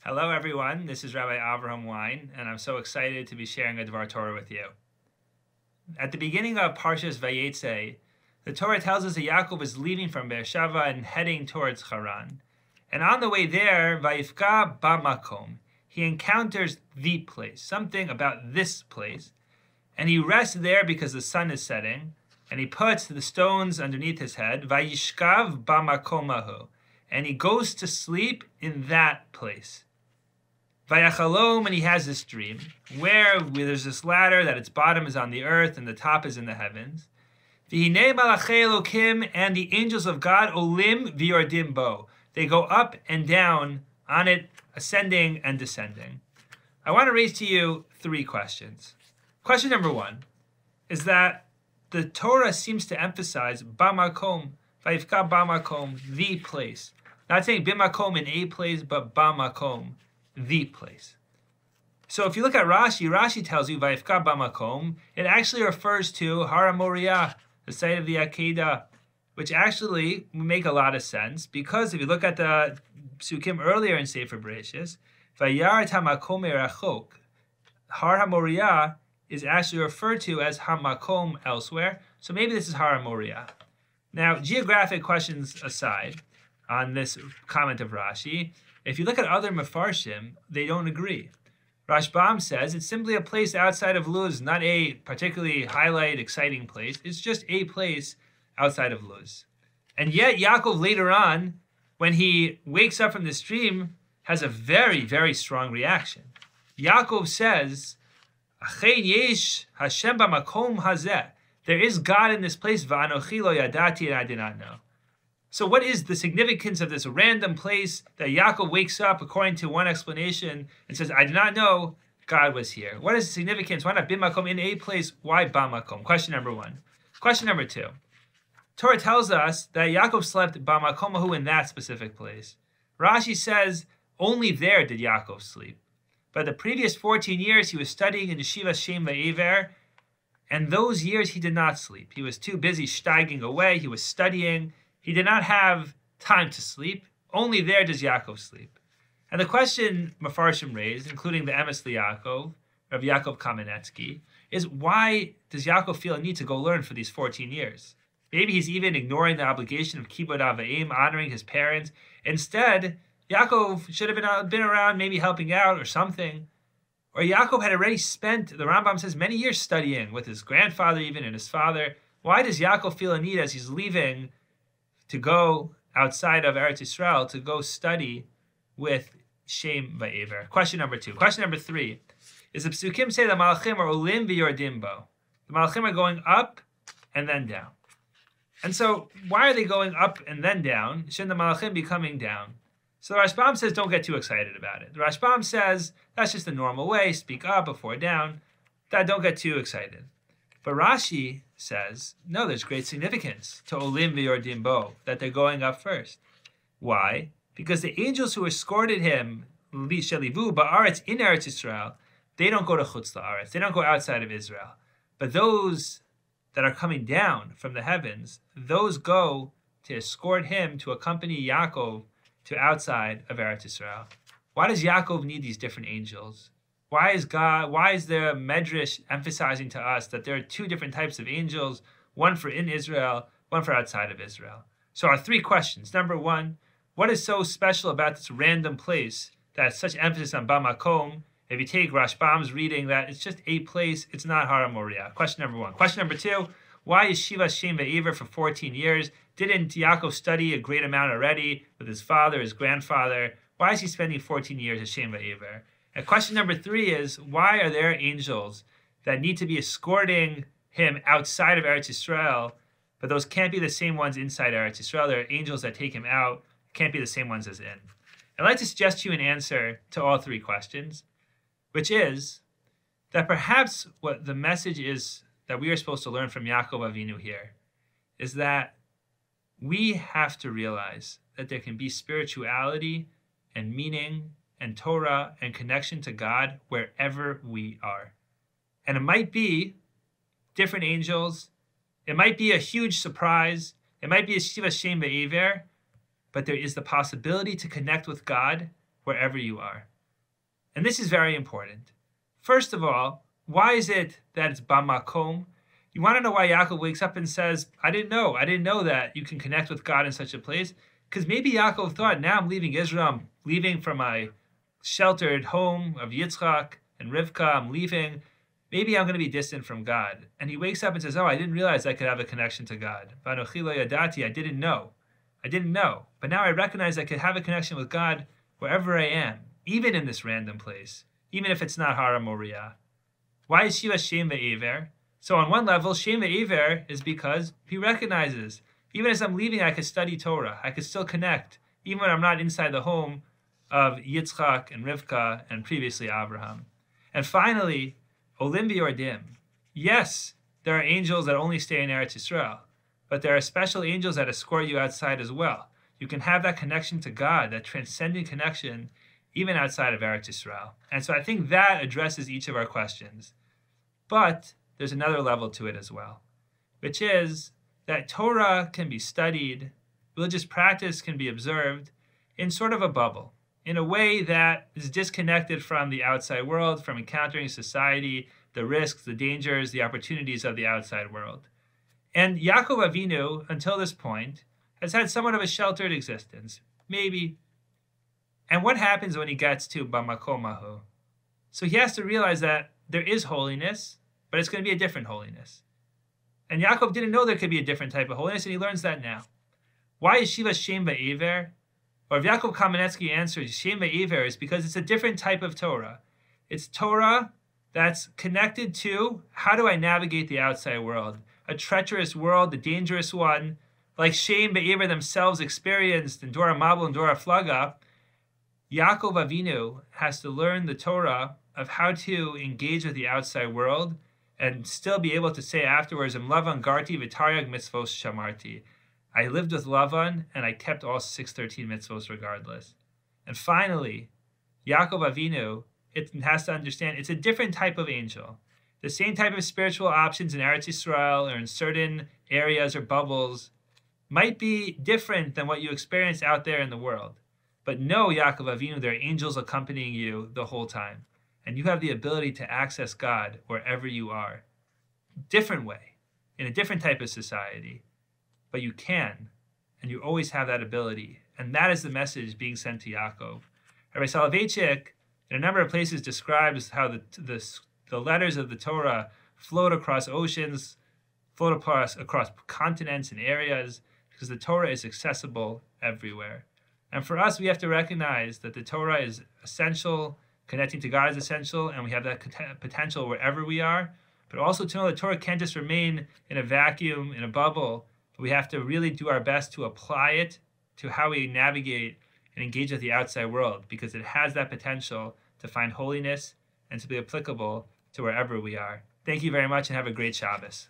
Hello everyone, this is Rabbi Avraham Wein, and I'm so excited to be sharing a Dvar Torah with you. At the beginning of Parashat Vayetze, the Torah tells us that Yaakov is leaving from Be'er Sheva and heading towards Haran. And on the way there, Vayifka ba'makom, he encounters the place, something about this place, and he rests there because the sun is setting, and he puts the stones underneath his head, Vayishkav ba'makomahu, and he goes to sleep in that place. Vayachalom, and he has this dream, where there's this ladder that its bottom is on the earth and the top is in the heavens. V'hinei malachei Elokim, and the angels of God, olim v'yordim bo. They go up and down on it, ascending and descending. I want to raise to you three questions. Question number one is that the Torah seems to emphasize bamakom, vayifka bamakom, the place. Not saying bimakom in a place, but bamakom, the place. So if you look at Rashi, Rashi tells you Vayifka b'makom. It actually refers to Har HaMoriah, the site of the Akedah, which actually would make a lot of sense because if you look at the psukim earlier in Sefer Bereshis, Vayaret hamakom merachok, Har HaMoriah is actually referred to as hamakom elsewhere. So maybe this is Har HaMoriah. Now, geographic questions aside on this comment of Rashi, if you look at other Mefarshim, they don't agree. Rashbam says it's simply a place outside of Luz, not a particularly highlighted, exciting place. It's just a place outside of Luz. And yet Yaakov later on, when he wakes up from this dream, has a very, very strong reaction. Yaakov says, Achein yesh Hashem b'makom hazeh. There is God in this place, v'anochi lo yadati, and I did not know. So what is the significance of this random place that Yaakov wakes up, according to one explanation, and says, I did not know God was here? What is the significance? Why not bimakom in a place? Why bamakom? Question number one. Question number two. Torah tells us that Yaakov slept bamakomahu in that specific place. Rashi says only there did Yaakov sleep. But the previous 14 years he was studying in yeshiva Shem Ve'ever, and those years he did not sleep. He was too busy steiging away. He was studying. He did not have time to sleep. Only there does Yaakov sleep. And the question Mefarshim raised, including the Emes Yaakov, Rabbi Yaakov Kamenetsky, is why does Yaakov feel a need to go learn for these 14 years? Maybe he's even ignoring the obligation of Kibud Avayim, honoring his parents. Instead, Yaakov should have been around, maybe helping out or something. Or Yaakov had already spent, the Rambam says, many years studying with his grandfather even and his father. Why does Yaakov feel a need as he's leaving to go outside of Eretz Yisrael to go study with Shem Ve'ever? Question number two. Question number three is the psukim say the malachim are olim v'yordim bo. The malachim are going up and then down. And so why are they going up and then down? Shouldn't the malachim be coming down? So the Rashbam says don't get too excited about it. The Rashbam says that's just the normal way, speak up before down. Don't get too excited. But Rashi says, no, there's great significance to olim v'yordim bo, that they're going up first. Why? Because the angels who escorted him, shelivu ba'aretz in Eretz Yisrael, they don't go to Chutz la'aretz. They don't go outside of Israel. But those that are coming down from the heavens, those go to escort him, to accompany Yaakov to outside of Eretz Yisrael. Why does Yaakov need these different angels? Why is the Medrash emphasizing to us that there are two different types of angels, one for in Israel, one for outside of Israel? So our three questions. Number one, what is so special about this random place that has such emphasis on bamakom? If you take Rashbam's reading that it's just a place, it's not Har HaMoriah. Question number one. Question number two, why yeshiva Shem Ve'ever for 14 years? Didn't Yaakov study a great amount already with his father, his grandfather? Why is he spending 14 years at Shem Ve'ever? And question number three is, why are there angels that need to be escorting him outside of Eretz Yisrael, but those can't be the same ones inside Eretz Yisrael? There are angels that take him out, can't be the same ones as in. I'd like to suggest to you an answer to all three questions, which is that perhaps what the message is that we are supposed to learn from Yaakov Avinu here is that we have to realize that there can be spirituality and meaning and Torah and connection to God wherever we are. And it might be different angels. It might be a huge surprise. It might be a Shiva Shem Ve'ever, but there is the possibility to connect with God wherever you are. And this is very important. First of all, why is it that it's bamakom? You want to know why Yaakov wakes up and says, I didn't know that you can connect with God in such a place? Because maybe Yaakov thought, now I'm leaving Israel, I'm leaving from my sheltered home of Yitzchak and Rivka, I'm leaving. Maybe I'm going to be distant from God. And he wakes up and says, I didn't realize I could have a connection to God. V'anochi lo yadati, I didn't know. But now I recognize I could have a connection with God wherever I am, even in this random place, even if it's not Hara Moriah. Why is Shiva Shem Ve'ever? So on one level, Shem Ve'ever is because he recognizes, even as I'm leaving, I could study Torah. I could still connect, even when I'm not inside the home of Yitzchak and Rivka and previously Avraham. And finally, Olim B'Yordim. Yes, there are angels that only stay in Eretz Yisrael, but there are special angels that escort you outside as well. You can have that connection to God, that transcendent connection, even outside of Eretz Yisrael. And so I think that addresses each of our questions. But there's another level to it as well, which is that Torah can be studied, religious practice can be observed in sort of a bubble, in a way that is disconnected from the outside world, from encountering society, the risks, the dangers, the opportunities of the outside world. And Yaakov Avinu, until this point, has had somewhat of a sheltered existence, maybe. And what happens when he gets to Bamakom Mahu? So he has to realize that there is holiness, but it's going to be a different holiness. And Yaakov didn't know there could be a different type of holiness, and he learns that now. Why is Shiva Shem Ve'ever? Or if Yaakov Kamenetsky answers Shem Ve'ever, is because it's a different type of Torah. It's Torah that's connected to how do I navigate the outside world? A treacherous world, the dangerous one, like Shem Ve'ever themselves experienced in Dora Mabul and Dora Flaga. Yaakov Avinu has to learn the Torah of how to engage with the outside world and still be able to say afterwards, Im Lavan Garti V'Taryag Mitzvos Shamarti. I lived with Lavan and I kept all 613 mitzvos regardless. And finally, Yaakov Avinu, it has to understand it's a different type of angel. The same type of spiritual options in Eretz Yisrael or in certain areas or bubbles might be different than what you experience out there in the world. But know, Yaakov Avinu, there are angels accompanying you the whole time. And you have the ability to access God wherever you are. Different way, in a different type of society. But you can, and you always have that ability. And that is the message being sent to Yaakov. Rabbi Soloveitchik, in a number of places, describes how the letters of the Torah float across oceans, float across continents and areas, because the Torah is accessible everywhere. And for us, we have to recognize that the Torah is essential, connecting to God is essential, and we have that potential wherever we are. But also to know that Torah can't just remain in a vacuum, in a bubble. But we have to really do our best to apply it to how we navigate and engage with the outside world, because it has that potential to find holiness and to be applicable to wherever we are. Thank you very much and have a great Shabbos.